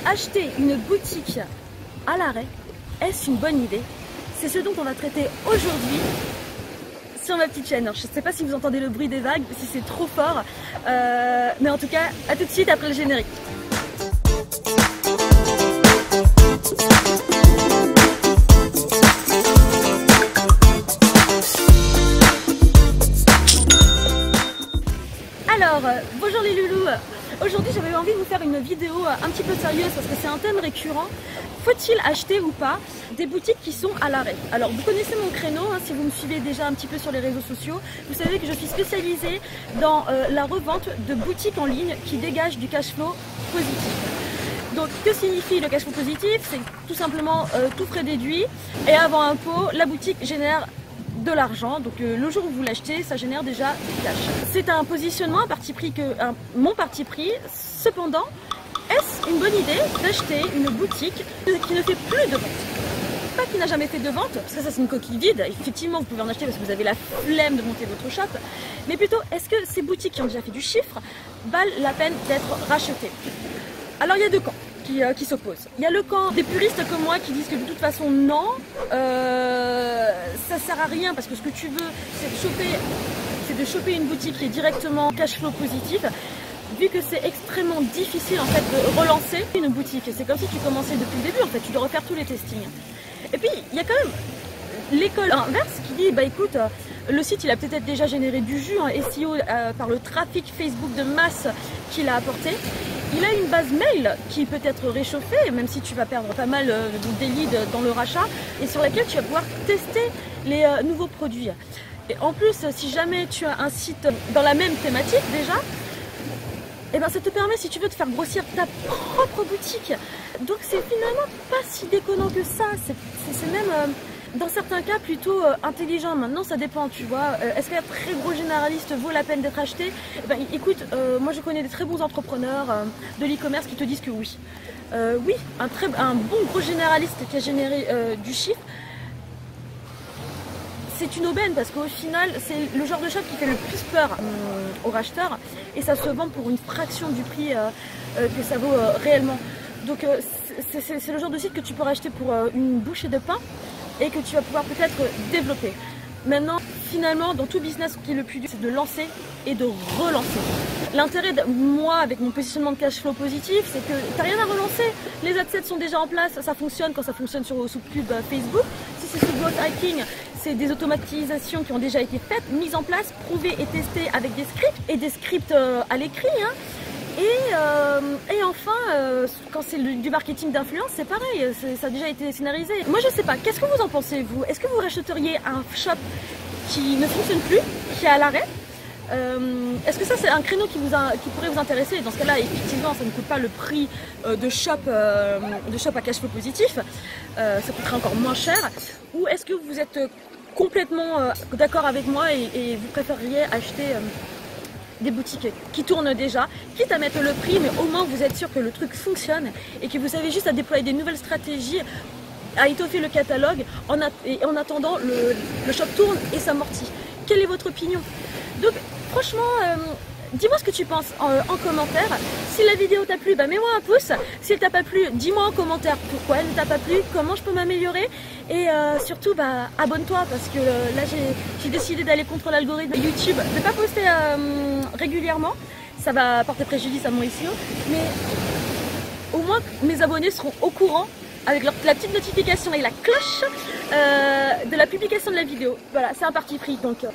Acheter une boutique à l'arrêt, est-ce une bonne idée? C'est ce dont on va traiter aujourd'hui sur ma petite chaîne. Alors, je ne sais pas si vous entendez le bruit des vagues, si c'est trop fort, mais en tout cas, à tout de suite après le générique. Alors, bonjour les loulous. Aujourd'hui j'avais envie de vous faire une vidéo un petit peu sérieuse parce que c'est un thème récurrent. Faut-il acheter ou pas des boutiques qui sont à l'arrêt? Alors vous connaissez mon créneau, hein, si vous me suivez déjà un petit peu sur les réseaux sociaux, vous savez que je suis spécialisée dans la revente de boutiques en ligne qui dégagent du cash flow positif. Donc que signifie le cash flow positif? C'est tout simplement tout frais déduit et avant impôt, la boutique génère de l'argent, donc le jour où vous l'achetez, ça génère déjà du cash. C'est un positionnement, un parti pris mon parti pris. Cependant, est-ce une bonne idée d'acheter une boutique qui ne fait plus de vente? Pas qui n'a jamais fait de vente, parce que ça c'est une coquille vide. Effectivement, vous pouvez en acheter parce que vous avez la flemme de monter votre shop, mais plutôt, est-ce que ces boutiques qui ont déjà fait du chiffre valent la peine d'être rachetées? Alors il y a deux camps qui s'opposent. Il y a le camp des puristes comme moi qui disent que de toute façon non, ça sert à rien parce que ce que tu veux c'est de choper une boutique qui est directement cash flow positif, vu que c'est extrêmement difficile en fait de relancer une boutique. C'est comme si tu commençais depuis le début en fait, tu dois refaire tous les testings. Et puis il y a quand même l'école inverse qui dit bah écoute, le site il a peut-être déjà généré du jus en SEO par le trafic Facebook de masse qu'il a apporté. Il a une base mail qui peut être réchauffée, même si tu vas perdre pas mal des leads dans le rachat, et sur laquelle tu vas pouvoir tester les nouveaux produits. Et en plus, si jamais tu as un site dans la même thématique déjà, et ben ça te permet, si tu veux, de faire grossir ta propre boutique. Donc c'est finalement pas si déconnant que ça, c'est même dans certains cas plutôt intelligent. Maintenant ça dépend, tu vois, est-ce qu'un très gros généraliste vaut la peine d'être acheté? Eh ben, écoute, moi je connais des très bons entrepreneurs de l'e-commerce qui te disent que oui. Oui, un bon gros généraliste qui a généré du chiffre, c'est une aubaine parce qu'au final c'est le genre de shop qui fait le plus peur aux racheteurs et ça se vend pour une fraction du prix que ça vaut réellement. Donc c'est le genre de site que tu peux racheter pour une bouchée de pain et que tu vas pouvoir peut-être développer. Maintenant, finalement, dans tout business, ce qui est le plus dur, c'est de lancer et de relancer. L'intérêt de moi, avec mon positionnement de cash flow positif, c'est que tu n'as rien à relancer. Les adsets sont déjà en place, ça fonctionne quand ça fonctionne sous pub Facebook. Si c'est sous growth hacking, c'est des automatisations qui ont déjà été faites, mises en place, prouvées et testées avec des scripts et des scripts à l'écrit. Hein. Et enfin, quand c'est du marketing d'influence, c'est pareil, ça a déjà été scénarisé. Moi je sais pas, qu'est-ce que vous en pensez vous? Est-ce que vous rachèteriez un shop qui ne fonctionne plus, qui est à l'arrêt? Est-ce que ça c'est un créneau qui pourrait vous intéresser? Dans ce cas-là, effectivement, ça ne coûte pas le prix de shop à cash flow positif, ça coûterait encore moins cher. Ou est-ce que vous êtes complètement d'accord avec moi et vous préfériez acheter des boutiques qui tournent déjà, quitte à mettre le prix, mais au moins vous êtes sûr que le truc fonctionne et que vous avez juste à déployer des nouvelles stratégies, à étoffer le catalogue et en attendant le shop tourne et s'amortit. Quelle est votre opinion? Donc franchement, dis-moi ce que tu penses en commentaire. Si la vidéo t'a plu, bah mets-moi un pouce. Si elle t'a pas plu, dis-moi en commentaire pourquoi elle ne t'a pas plu, comment je peux m'améliorer. Et surtout, bah, abonne-toi parce que là j'ai décidé d'aller contre l'algorithme YouTube, de ne pas poster régulièrement. Ça va porter préjudice à mon SEO. Mais au moins mes abonnés seront au courant avec la petite notification et la cloche de la publication de la vidéo. Voilà, c'est un parti pris. Donc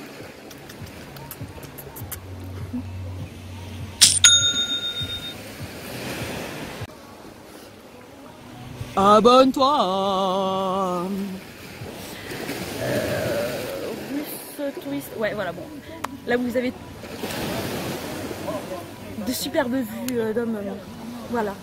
abonne-toi. Russe touriste. Ouais, voilà, bon. Là, vous avez de superbes vues d'hommes. Voilà.